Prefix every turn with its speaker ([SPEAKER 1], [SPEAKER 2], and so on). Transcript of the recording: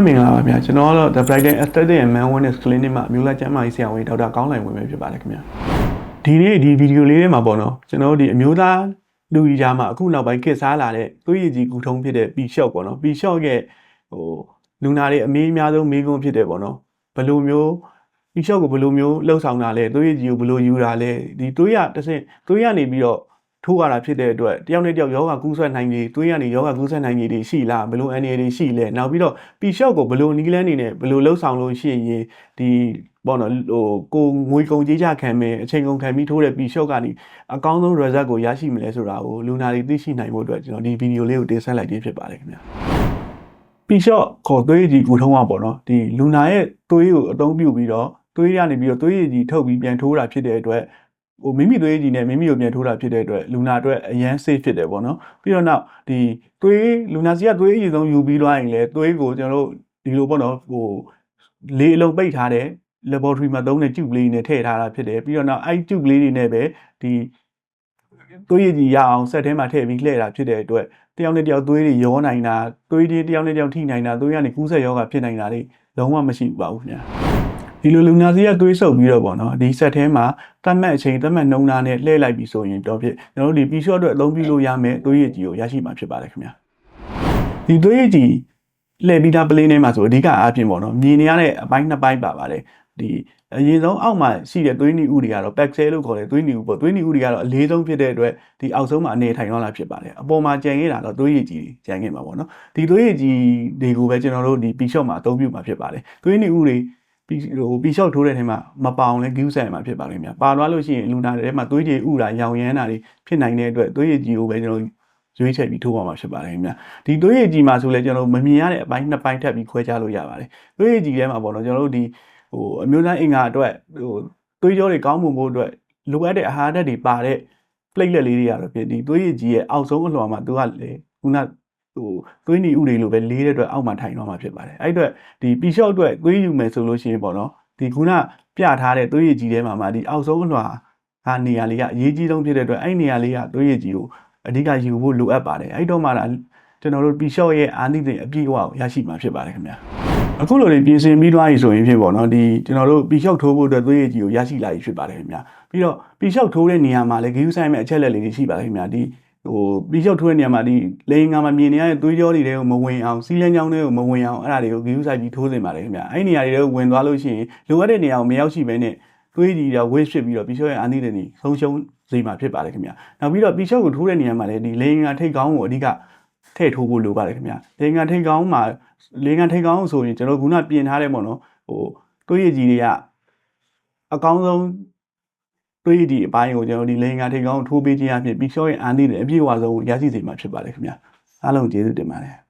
[SPEAKER 1] မင်္ဂလာပါဗျာကျွန်တော်ကတော့ The Brighton Aesthetic and Man Wellness Clinic မှာအမျိုးသားကျန်းမာရေးဆရာဝန်ဒေါက်တာကောင်းလှိုင်ဝင်ပဲဖြစ်ပါတယ်ခင်ဗျာဒီနေ့ဒီဗီဒီယိုလေးထဲမှာပေါ့နော်ကျွန်တော်ဒီအမျိုးသားလူကြီးကြားမှာအခုနောက်ပိုင်းခေတ်စားလာတဲ့သွေးရည်ကြီးကူထုံးဖြစ်တဲ့ P-shot ပေါ့နော် P-shot ရဲ့လူနာတွေအမေးအများဆုံးမေးခွန်းဖြစ်တယ်ပေါ့နော်ဘယ်လိုမျိုး P-shot ကိုဘယ်လိုမျိုးလှုပ်ဆောင်တာလဲသွေးရည်ကြီးကိုဘယ်လိုယူတာလဲဒီသွေးရတစ်ဆင့်သွေးရနေပြီးတော့ထိုးရတာဖြစ်တဲ့အတွက်တယောက်နဲ့တယောက်ယောဂကူးဆွဲနိုင်ကြီးသွေးရနေယောဂကူးဆွဲနိုင်ကြီးတွေရှိလားဘယ်လိုအနေတွေရှိလဲနောက်ပြီးတော့ P-shot ကိုဘယ်လိုနီးလန်းနေနဲ့ဘယ်လိုလှုပ်ဆောင်လို့ရှိရင်ဒီပေါ့နော်ကိုငွေကုန်ကြေးချခံမယ်အချိန်ကုန်ခံပြီးထိုးတဲ့ P-shot ကနေအကောင်းဆုံး result ကိုရရှိမလဲဆိုတာကိုလူနာတွေသိရှိနိုင်ဖို့အတွက်ကျွန်တော်ဒီဗီဒီယိုလေးကိုတင်ဆက်လိုက်ခြင်းဖြစ်ပါတယ်ခင်ဗျာ P-shot ခေါ်သွေးရည်ကြီးကူထုံးပါပေါ့နော်ဒီလူနာရဲ့သွေးကိုအသုံးပြုပြီးတော့သွေးရနေပြီးတော့သွေးရည်ကြီးထုတ်ပြီးပြန်ထိုးတာဖြစ်တဲ့အတွက်မိမိသွေးကြီးနဲ့မိမိကိုပြန်ထိုးတာဖြစ်တဲ့အတွက်လူနာအတွက်အရန် safe ဖြစ်တယ်ပေါ့နော်ပြီးတော့နောက်ဒီသွေးလူနာစီကသွေးအရင်ဆုံးယူပြီးသွားရင်လည်းသွေးကိုကျွန်တော်တို့ဒီလိုပေါ့နော်လေအလုံးပိတ်ထားတဲ့ laboratory မှာသုံးတဲ့ tube လေးနဲ့ထည့်ထားတာဖြစ်တယ်ပြီးတော့နောက်အဲ့ tube လေးတွေနဲ့ပဲဒီသွေးရည်ကြီးရအောင်ဆက်ထဲမှာထည့်ပြီးလှည့်တာဖြစ်တဲ့အတွက်တယောက်နဲ့တယောက်သွေးတွေရောနိုင်တာသွေးတွေတယောက်နဲ့တယောက်ထိနိုင်တာသွေးကနေကူးဆက်ယောဂဖြစ်နိုင်တာတွေလုံးဝမရှိပါဘူးခင်ဗျာဒီလိုလူနာစီကသွေးဆုပ်ပြီးတော့ပေါ့နော်ဒီဆက်ထဲမှာတတ်မှတ်အချိန်တတ်မှတ်နှုံနာနဲ့လှည့်လိုက်ပြီးဆိုရင်တော့ဖြစ်ကျွန်တော်တို့ဒီ P-shot အတွက်အသုံးပြုလို့ရမယ်သွေးရည်ကြီးကိုရရှိမှာဖြစ်ပါတယ်ခင်ဗျာဒီသွေးရည်ကြီးလှည့်ပြီးသားပလင်းထဲမှာဆိုအဓိကအားဖြင့်ပေါ့နော်မြင်နေရတဲ့အပိုင်းနှစ်ပိုင်းပါပါတယ်ဒီအရင်ဆုံးအောက်မှာရှိတဲ့သွေးနီဥတွေကတော့ pexel လို့ခေါ်တဲ့သွေးနီဥပေါ့သွေးနီဥတွေကတော့အလေးဆုံးဖြစ်တဲ့အတွက်ဒီအောက်ဆုံးမှာအနေထိုင်သွားတာဖြစ်ပါတယ်အပေါ်မှာကြံခဲ့တာတော့သွေးရည်ကြီးကြံခဲ့မှာပေါ့နော်ဒီသွေးရည်ကြီးတွေကိုပဲကျွန်တော်တို့ဒီ P-shot မှာအသုံးပြုမှာဖြစ်ပါတယ်သွေးနီဥတွေP-shot ထိုးတဲ့ထဲမှာမပါအောင်လဲ give ဆိုင်မှာဖြစ်ပါလိမ့်မယ်ပါသွားလို့ရှိရင်လူနာတွေထဲမှာသွေးကြည်ဥတာရောင်ရမ်းတာတွေဖြစ်နိုင်တဲ့အတွက်သွေးရည်ကြီးကိုပဲကျွန်တော်ရွေးချယ်ပြီးထိုးပါမှာဖြစ်ပါတယ်ခင်ဗျာဒီသွေးရည်ကြီးမှာဆိုလဲကျွန်တော်မမြင်ရတဲ့အပိုင်းနှစ်ပိုင်းထပ်ပြီးခွဲခြားလို့ရပါတယ်သွေးရည်ကြီးထဲမှာပေါ့နော်ကျွန်တော်တို့ဒီအမျိုးသားအင်္ဂါအတွက်သွေးကြောတွေကောင်းမှုဖို့အတွက်လိုအပ်တဲ့အာဟာရဓာတ်တွေပါတဲ့ platelet လေးတွေကတော့ဖြစ်ဒီသွေးရည်ကြီးရဲ့အောက်ဆုံးအလွှာမှာသူကလေခုနသွေးနီဥတွေလိုပဲလေးတဲ့အတွက်အောက်မှာထိုင်တော့မှာဖြစ်ပါတယ်အဲ့အတွက်ဒီ P-shot အတွက်သွေးယူမယ်ဆိုလို့ရှိရင်ပေါ့နော်ဒီခုနပြထားတဲ့သွေးရည်ကြီးထဲမှာဒီအောက်ဆုံးအလွှာကနေရာလေးကအရေးကြီးဆုံးဖြစ်တဲ့အတွက်အဲ့နေရာလေးကသွေးရည်ကြီးကိုအဓိကယူဖို့လိုအပ်ပါတယ်အဲ့တော့မှကျွန်တော်တို့ P-shot ရဲ့အာနိသင်အပြည့်အဝကိုရရှိမှာဖြစ်ပါတယ်ခင်ဗျာအခုလိုပြင်ဆင်ပြီးသွားပြီဆိုရင်ဖြစ်ပေါ့နော်ဒီကျွန်တော်တို့ P-shot ထိုးဖို့အတွက်သွေးရည်ကြီးကိုရရှိလာပြီဖြစ်ပါတယ်ခင်ဗျာပြီးတော့ P-shot ထိုးတဲ့နေရာမှာလည်း give ဆိုင်မဲ့အချက်လက်လေးတွေရှိပါတယ်ခင်ဗျာဒီP-shot ထိုးတဲ့နေရာမှာဒီလေငါမှာမြင်နေရတဲ့သွေးကြောတွေကိုမဝင်အောင်စီးလန်းကြောင်းတွေကိုမဝင်အောင်အဲ့ဒါတွေကို give ဆိုင်ပြီးထိုးစင်ပါတယ်ခင်ဗျာအဲ့နေရာတွေကိုဝင်သွားလို့ရှိရင်လိုအပ်တဲ့နေရာကိုမရောက်ရှိဘဲနဲ့သွေးကြီးတွေ waste ဖြစ်ပြီးတော့ P-shot ရဲ့အာနိသင်တွေဆုံးရှုံးစေမှာဖြစ်ပါတယ်ခင်ဗျာနောက်ပြီးတော့ P-shot ကိုထိုးတဲ့နေရာမှာလည်းဒီလေငါထိတ်ကောင်းကိုအဓိကထည့်ထိုးဖို့လိုပါတယ်ခင်ဗျာလေငါထိတ်ကောင်းမှာလေငါထိတ်ကောင်းဆိုရင်ကျွန်တော်ခုနပြင်ထားတဲ့ပေါ့နော်သွေးရည်ကြီးတွေကအကောင်းဆုံးသွေးရည်ကြီးအပိုင်းကိုကျွန်တော်ဒီလေငါထိတ်ကောင်းကိုထိုးပေးခြင်းအပြင် P-shot ရဲ့အာနိသင်အပြည့်အဝဆုံးရရှိစေမှာဖြစ်ပါတယ်ခင်ဗျာအားလုံးကျေးဇူးတင်ပါတယ်